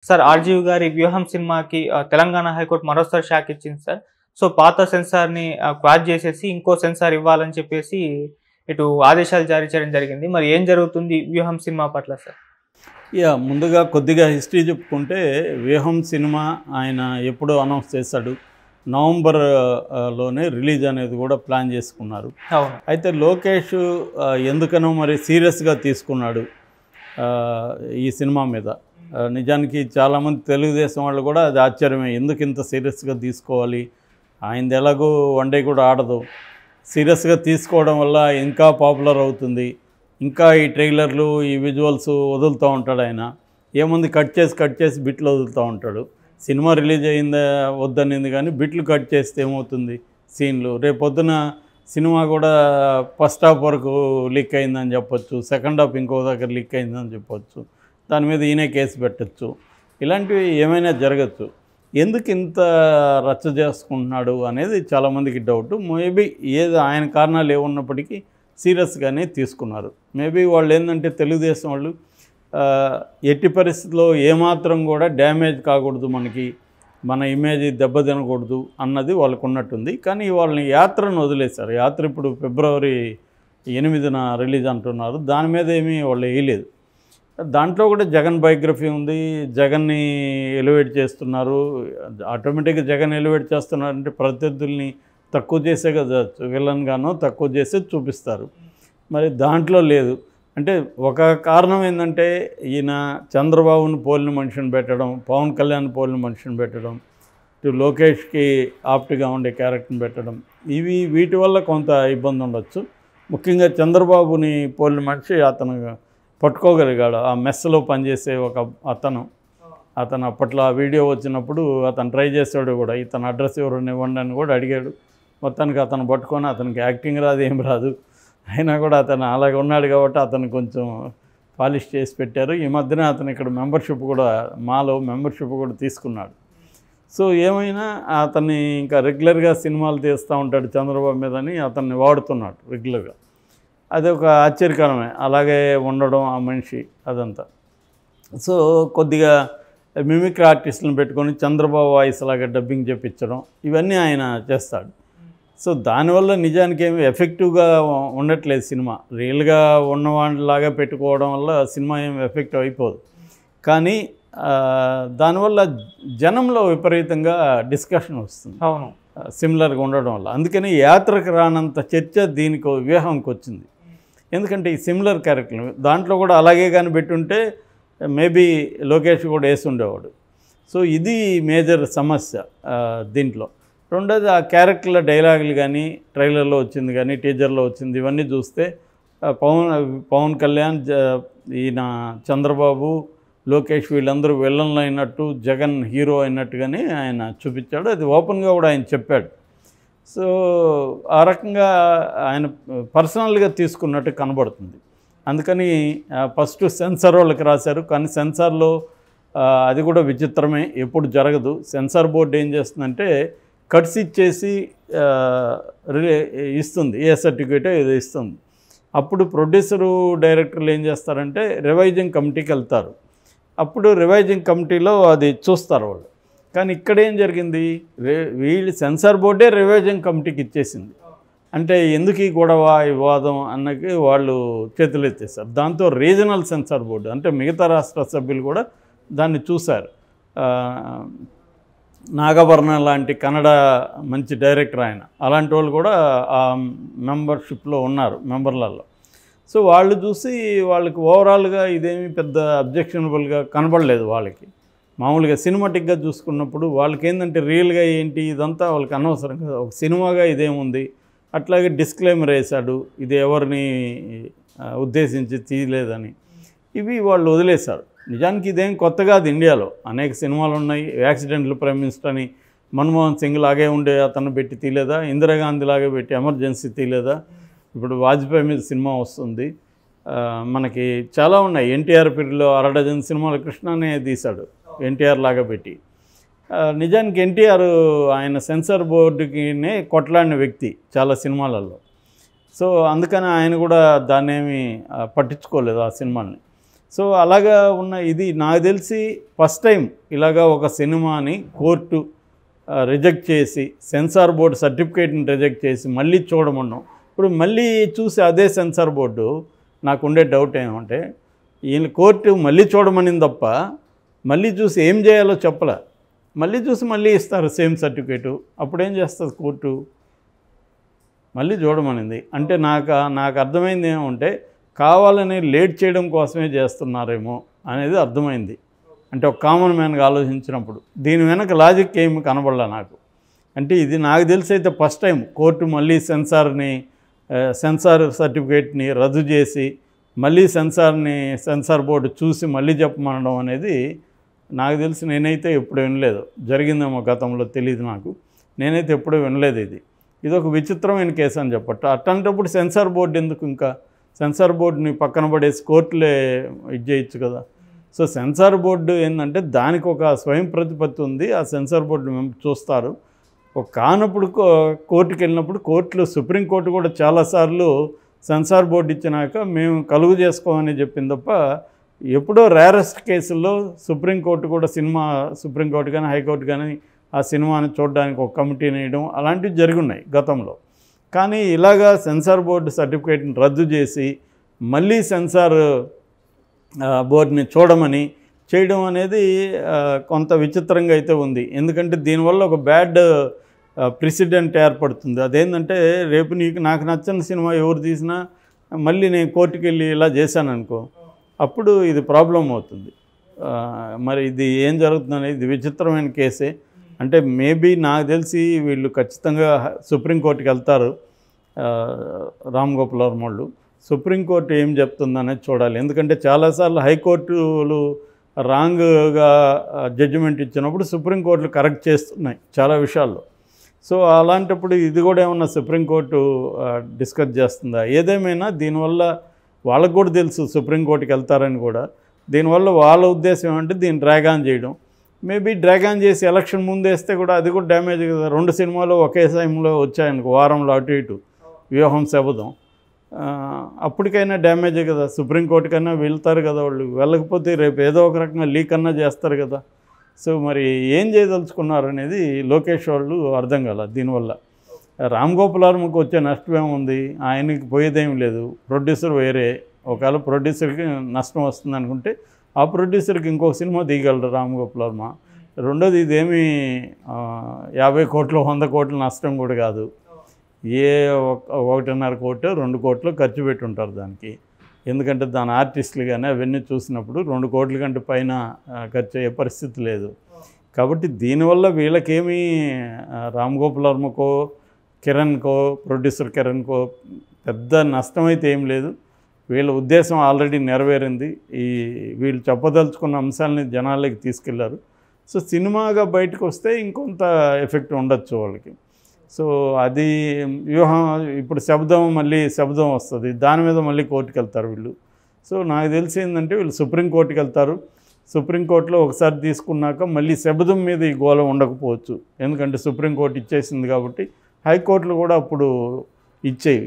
Sir 'RGV' గారి 'వ్యూహం' సినిమాకి తెలంగాణ హైకోర్టు మరోసారి షాక్ ఇచ్చింది సార్. సో, పాత సెన్సార్‌ని క్వాష్ చేసేసి ఇంకో సెన్సార్ ఇవ్వాలని చెప్పేసి ఇటు ఆదేశాలు జారీ చేయడం జరిగింది. మరి ఏం జరుగుతుంది 'వ్యూహం' సినిమా పట్ల సార్? ముందుగా కొద్దిగా హిస్టరీ చెప్పుకుంటే 'వ్యూహం' సినిమా ఆయన ఎప్పుడో అనౌన్స్ చేశాడు. నవంబర్ లోనే రిలీజ్ అనేది కూడా ప్లాన్ చేసుకున్నారు. అవును. అయితే లోకేష్ ఎందుకనో మరి సీరియస్గా తీసుకున్నాడు ఈ సినిమా మీద. నిజానికి చాలామంది తెలుగుదేశం వాళ్ళు కూడా అది ఆశ్చర్యమే, ఎందుకు ఇంత సీరియస్గా తీసుకోవాలి, ఆయనది ఎలాగో వన్ డే కూడా ఆడదు, సీరియస్గా తీసుకోవడం వల్ల ఇంకా పాపులర్ అవుతుంది, ఇంకా ఈ ట్రైలర్లు ఈ విజువల్స్ వదులుతూ ఉంటాడు ఆయన. ఏముంది, కట్ చేసి బిట్లు వదులుతూ ఉంటాడు. సినిమా రిలీజ్ అయిందా వద్దనింది కానీ బిట్లు కట్ చేస్తే ఏమవుతుంది సీన్లు. రేపొద్దున సినిమా కూడా ఫస్ట్ హాఫ్ వరకు లీక్ అయిందని చెప్పొచ్చు, సెకండ్ హాఫ్ ఇంకో దగ్గర లీక్ అయిందని చెప్పొచ్చు, దాని మీద ఈయనే కేసు పెట్టచ్చు, ఇలాంటివి ఏమైనా జరగచ్చు. ఎందుకు ఇంత రచ్చ చేసుకుంటున్నాడు అనేది చాలామందికి డౌట్. మేబీ ఏదో ఆయన కారణాలు ఏమున్నప్పటికీ సీరియస్గానే తీసుకున్నారు. మేబీ వాళ్ళు ఏంటంటే తెలుగుదేశం వాళ్ళు ఎట్టి పరిస్థితుల్లో ఏమాత్రం కూడా డ్యామేజ్ కాకూడదు, మన ఇమేజ్ దెబ్బతినకూడదు అన్నది వాళ్ళకు ఉన్నట్టుంది. కానీ వాళ్ళని యాత్రను వదిలేశారు. యాత్ర ఇప్పుడు ఫిబ్రవరి 8న రిలీజ్ అంటున్నారు. దాని మీద ఏమీ వాళ్ళు వేయలేదు. దాంట్లో కూడా జగన్ బయోగ్రఫీ ఉంది, జగన్ని ఎలివేట్ చేస్తున్నారు. ఆటోమేటిక్గా జగన్ ఎలివేట్ చేస్తున్నారంటే ప్రత్యర్థుల్ని తక్కువ చేసే కదా, విలన్గానో తక్కువ చేసే చూపిస్తారు. మరి దాంట్లో లేదు. అంటే ఒక కారణం ఏంటంటే ఈయన చంద్రబాబుని పోలిన మనిషిని పెట్టడం, పవన్ కళ్యాణ్ పోలిన మనిషిని పెట్టడం, ఇటు లోకేష్కి ఆప్ట్గా ఉండే క్యారెక్టర్ని పెట్టడం, వీటి వల్ల కొంత ఇబ్బంది ఉండొచ్చు. ముఖ్యంగా చంద్రబాబుని పోలిన మనిషి అతను పట్టుకోగలిగాడు. ఆ మెస్లో పనిచేసే ఒక అతను అప్పట్లో ఆ వీడియో వచ్చినప్పుడు అతను ట్రై చేశాడు కూడా, ఇతను అడ్రస్ ఎవరు ఇవ్వండి అని కూడా అడిగాడు. మొత్తానికి అతను పట్టుకొని, అతనికి యాక్టింగ్ రాదు, ఏం రాదు, అయినా కూడా అతను అలాగే ఉన్నాడు కాబట్టి అతను కొంచెం పాలిష్ చేసి పెట్టారు. ఈ మధ్యన అతను ఇక్కడ మెంబర్షిప్ కూడా, మాలో మెంబర్షిప్ కూడా తీసుకున్నాడు. సో ఏమైనా అతన్ని ఇంకా రెగ్యులర్గా సినిమాలు తీస్తూ ఉంటాడు చంద్రబాబు మీదని అతన్ని వాడుతున్నాడు రెగ్యులర్గా. అది ఒక ఆశ్చర్యకరమే, అలాగే ఉండడం ఆ మనిషి అదంతా. సో కొద్దిగా మిమిక్రీ ఆర్టిస్టులను పెట్టుకొని చంద్రబాబు వాయిస్ లాగా డబ్బింగ్ చెప్పించడం, ఇవన్నీ ఆయన చేస్తాడు. సో దానివల్ల నిజానికి ఏమి ఎఫెక్టివ్గా ఉండట్లేదు సినిమా. రియల్గా ఉన్నవాళ్ళలాగా పెట్టుకోవడం వల్ల సినిమా ఏమి ఎఫెక్టివ్ అయిపోదు. కానీ దానివల్ల జనంలో విపరీతంగా డిస్కషన్ వస్తుంది. అవును, సిమిలర్గా ఉండడం వల్ల. అందుకని యాత్రకు రానంత చర్చ దీనికి వ్యూహంకి వచ్చింది. ఎందుకంటే ఈ సిమిలర్ క్యారెక్టర్ దాంట్లో కూడా అలాగే కానీ పెట్టుంటే మేబీ లోకేష్ కూడా వేసి ఉండేవాడు. సో ఇది మేజర్ సమస్య దీంట్లో. రెండోది ఆ క్యారెక్టర్ల డైలాగులు కానీ ట్రైలర్లో వచ్చింది కానీ టీజర్లో వచ్చింది, ఇవన్నీ చూస్తే పవన్ కళ్యాణ్, ఈయన చంద్రబాబు, లోకేష్ వీళ్ళందరూ విలన్లు అయినట్టు, జగన్ హీరో అయినట్టుగానే ఆయన చూపించాడు. అది ఓపెన్గా కూడా ఆయన చెప్పాడు. సో ఆ రకంగా ఆయన పర్సనల్గా తీసుకున్నట్టు కనబడుతుంది. అందుకని ఫస్ట్ సెన్సార్ వాళ్ళకి రాశారు. కానీ సెన్సార్లో అది కూడా విచిత్రమే, ఎప్పుడు జరగదు. సెన్సార్ బోర్డు ఏం చేస్తుందంటే కట్స్ ఇచ్చేసి ఇస్తుంది, ఏ సర్టిఫికేటో ఏదో ఇస్తుంది. అప్పుడు ప్రొడ్యూసరు, డైరెక్టర్లు ఏం చేస్తారంటే రివైజింగ్ కమిటీకి వెళ్తారు. అప్పుడు రివైజింగ్ కమిటీలో అది చూస్తారు వాళ్ళు. కానీ ఇక్కడ ఏం జరిగింది, వీళ్ళు సెన్సార్ బోర్డే రివైజింగ్ కమిటీకి ఇచ్చేసింది. అంటే ఎందుకు ఈ గొడవ, ఈ వాదం అన్నకి వాళ్ళు చేతులు ఎత్తేస్తారు. దాంతో రీజనల్ సెన్సార్ బోర్డు అంటే మిగతా రాష్ట్ర సభ్యులు కూడా దాన్ని చూశారు. నాగభరణ లాంటి కన్నడ మంచి డైరెక్టర్ ఆయన, అలాంటి వాళ్ళు కూడా ఆ మెంబర్షిప్లో ఉన్నారు, మెంబర్లలో. సో వాళ్ళు చూసి వాళ్ళకి ఓవరాల్గా ఇదేమి పెద్ద అబ్జెక్షనబుల్గా కనబడలేదు వాళ్ళకి. మామూలుగా సినిమాటిక్గా చూసుకున్నప్పుడు వాళ్ళకి ఏంటంటే రియల్గా ఏంటి ఇదంతా వాళ్ళకి అనవసరం కదా, ఒక సినిమాగా ఇదేముంది. అట్లాగే డిస్క్లైమర్ వేశాడు, ఇది ఎవరిని ఉద్దేశించి తీయలేదని. ఇవి వాళ్ళు వదిలేశారు. నిజానికి ఇదేం కొత్త కాదు, ఇండియాలో అనేక సినిమాలు ఉన్నాయి. యాక్సిడెంట్లు ప్రైమ్ మినిస్టర్ అని మన్మోహన్ సింగ్ లాగే ఉండే అతను పెట్టి తీయలేదా, ఇందిరాగాంధీ లాగే పెట్టి ఎమర్జెన్సీ తీయలేదా, ఇప్పుడు వాజ్పేయి మీద సినిమా వస్తుంది. మనకి చాలా ఉన్నాయి. ఎన్టీఆర్ పీరియడ్లో 6 డజన్ సినిమాలు కృష్ణనే తీశాడు ఎన్టీఆర్ లాగా పెట్టి. నిజానికి ఎన్టీఆర్ ఆయన సెన్సార్ బోర్డుకినే కొట్లాడిన వ్యక్తి చాలా సినిమాలలో. సో అందుకని ఆయన కూడా దాన్ని ఏమి పట్టించుకోలేదు ఆ సినిమాని. సో అలాగా ఉన్న ఇది నాకు తెలిసి ఫస్ట్ టైం ఇలాగా ఒక సినిమాని కోర్టు రిజెక్ట్ చేసి సెన్సార్ బోర్డు సర్టిఫికేట్ని రిజెక్ట్ చేసి మళ్ళీ చూడమన్నాం. ఇప్పుడు మళ్ళీ చూసి అదే సెన్సార్ బోర్డు నాకు ఉండే డౌట్ ఏమంటే ఈయన కోర్టు మళ్ళీ చూడమనింది తప్ప మళ్ళీ చూసి ఏం చేయాలో చెప్పలే. మళ్ళీ చూసి మళ్ళీ ఇస్తారు సేమ్ సర్టిఫికేటు. అప్పుడేం చేస్తుంది కోర్టు? మళ్ళీ చూడమనింది అంటే నాకు అర్థమైంది ఏమంటే కావాలని లేట్ చేయడం కోసమే చేస్తున్నారేమో అనేది అర్థమైంది. అంటే ఒక కామన్ మ్యాన్గా ఆలోచించినప్పుడు దీని వెనక లాజిక్ ఏమి కనబడలే నాకు. అంటే ఇది నాకు తెలిసి అయితే ఫస్ట్ టైం కోర్టు మళ్ళీ సెన్సార్ సర్టిఫికేట్ని రద్దు చేసి మళ్ళీ సెన్సార్ బోర్డు చూసి మళ్ళీ చెప్పమనడం అనేది నాకు తెలిసి నేనైతే ఎప్పుడు వినలేదు. జరిగిందేమో గతంలో తెలియదు నాకు. నేనైతే ఎప్పుడూ వినలేదు. ఇది ఒక విచిత్రమైన కేసు అని చెప్పట్టు. అట్లాంటప్పుడు సెన్సార్ బోర్డు ఎందుకు? ఇంకా సెన్సార్ బోర్డుని పక్కన పడేసి కోర్టులే ఇది చేయొచ్చు కదా. సో సెన్సార్ బోర్డు ఏంటంటే దానికి ఒక స్వయం ప్రతిపత్తి ఉంది. ఆ సెన్సార్ బోర్డు మేము చూస్తారు. ఒక కానప్పుడు కోర్టుకి వెళ్ళినప్పుడు కోర్టులు సుప్రీంకోర్టు కూడా చాలాసార్లు సెన్సార్ బోర్డు ఇచ్చినాక మేము కలుగు చేసుకోమని చెప్పింది తప్ప ఎప్పుడో రేరెస్ట్ కేసుల్లో సుప్రీంకోర్టు కూడా సుప్రీంకోర్టు కానీ హైకోర్టు కానీ ఆ సినిమాని చూడడానికి ఒక కమిటీని వేయడం అలాంటివి జరుగున్నాయి గతంలో. కానీ ఇలాగా సెన్సార్ బోర్డు సర్టిఫికేట్ని రద్దు చేసి మళ్ళీ సెన్సార్ బోర్డుని చూడమని చేయడం అనేది కొంత విచిత్రంగా అయితే ఉంది. ఎందుకంటే దీనివల్ల ఒక బ్యాడ్ ప్రెసిడెంట్ ఏర్పడుతుంది. అదేంటంటే రేపు నాకు నచ్చని సినిమా ఎవరు తీసినా మళ్ళీ నేను కోర్టుకు వెళ్ళి ఇలా చేశాననుకో అప్పుడు ఇది ప్రాబ్లం అవుతుంది. మరి ఇది ఏం జరుగుతుందనేది ఇది విచిత్రమైన కేసే. అంటే మేబీ నాకు తెలిసి వీళ్ళు ఖచ్చితంగా సుప్రీంకోర్టుకి వెళ్తారు. రామ్ గోపాల్ వర్మ వాళ్ళు సుప్రీంకోర్టు ఏం చెప్తుందనేది చూడాలి. ఎందుకంటే చాలాసార్లు హైకోర్టులు రాంగ్గా జడ్జిమెంట్ ఇచ్చినప్పుడు సుప్రీంకోర్టులు కరెక్ట్ చేస్తున్నాయి చాలా విషయాల్లో. సో అలాంటప్పుడు ఇది కూడా ఏమన్నా సుప్రీంకోర్టు డిస్కస్ చేస్తుందా? ఏదేమైనా దీనివల్ల వాళ్ళకు కూడా తెలుసు సుప్రీంకోర్టుకి వెళ్తారని కూడా. దీనివల్ల వాళ్ళ ఉద్దేశం ఏమంటే దీన్ని డ్రాగ్ ఆన్ చేయడం. మేబీ డ్రాగ్ ఆన్ చేసి ఎలక్షన్ ముందు వేస్తే కూడా అది కూడా డ్యామేజ్ కదా. 2 సినిమాలు ఒకే టైంలో వచ్చాయనుకో వారంలో అటు ఇటు వ్యూహం శబదం అప్పటికైనా డ్యామేజే కదా. సుప్రీంకోర్టుకైనా వెళ్తారు కదా వాళ్ళు. వెళ్ళకపోతే రేపు ఏదో ఒక రకంగా లీక్ అన్నా చేస్తారు కదా. సో మరి ఏం చేయదలుచుకున్నారు అనేది లోకేష్ వాళ్ళు అర్థం కాల. దీనివల్ల రామ్ గోపాల్ వర్మకు వచ్చే నష్టం ఏముంది? ఆయనకి పోయేదేం లేదు. ప్రొడ్యూసర్ వేరే. ఒకవేళ ప్రొడ్యూసర్కి నష్టం వస్తుంది అనుకుంటే ఆ ప్రొడ్యూసర్కి ఇంకొక సినిమా తీయగలరు రామ్ గోపాల్ వర్మ. రెండోది ఇదేమీ 50 కోట్లు 100 కోట్ల నష్టం కూడా కాదు. 1.5 కోట్లు 2 కోట్లు ఖర్చు పెట్టి ఉంటారు దానికి. ఎందుకంటే దాని ఆర్టిస్టులు కానీ అవన్నీ చూసినప్పుడు 2 కోట్ల కంటే పైన ఖర్చు అయ్యే పరిస్థితి లేదు. కాబట్టి దీనివల్ల వీళ్ళకేమీ రామ్ గోపాల్ వర్మకో కిరణ్కో ప్రొడ్యూసర్ కిరణ్కో పెద్ద నష్టం అయితే ఏం లేదు. వీళ్ళ ఉద్దేశం ఆల్రెడీ నెరవేరింది. వీళ్ళు చెప్పదలుచుకున్న అంశాలని జనాలకి తీసుకెళ్లారు. సో సినిమాగా బయటకు వస్తే ఇంకొంత ఎఫెక్ట్ ఉండొచ్చు వాళ్ళకి. సో అది వ్యూహం. ఇప్పుడు మళ్ళీ శబ్దం వస్తుంది. దాని మీద మళ్ళీ కోర్టుకు వెళ్తారు వీళ్ళు. సో నాకు తెలిసి ఏంటంటే వీళ్ళు సుప్రీంకోర్టుకి వెళ్తారు. సుప్రీంకోర్టులో ఒకసారి తీసుకున్నాక మళ్ళీ శబ్దం మీద ఈ గోల ఉండకపోవచ్చు. ఎందుకంటే సుప్రీంకోర్టు ఇచ్చేసింది కాబట్టి హైకోర్టులు కూడా అప్పుడు ఇచ్చేవి.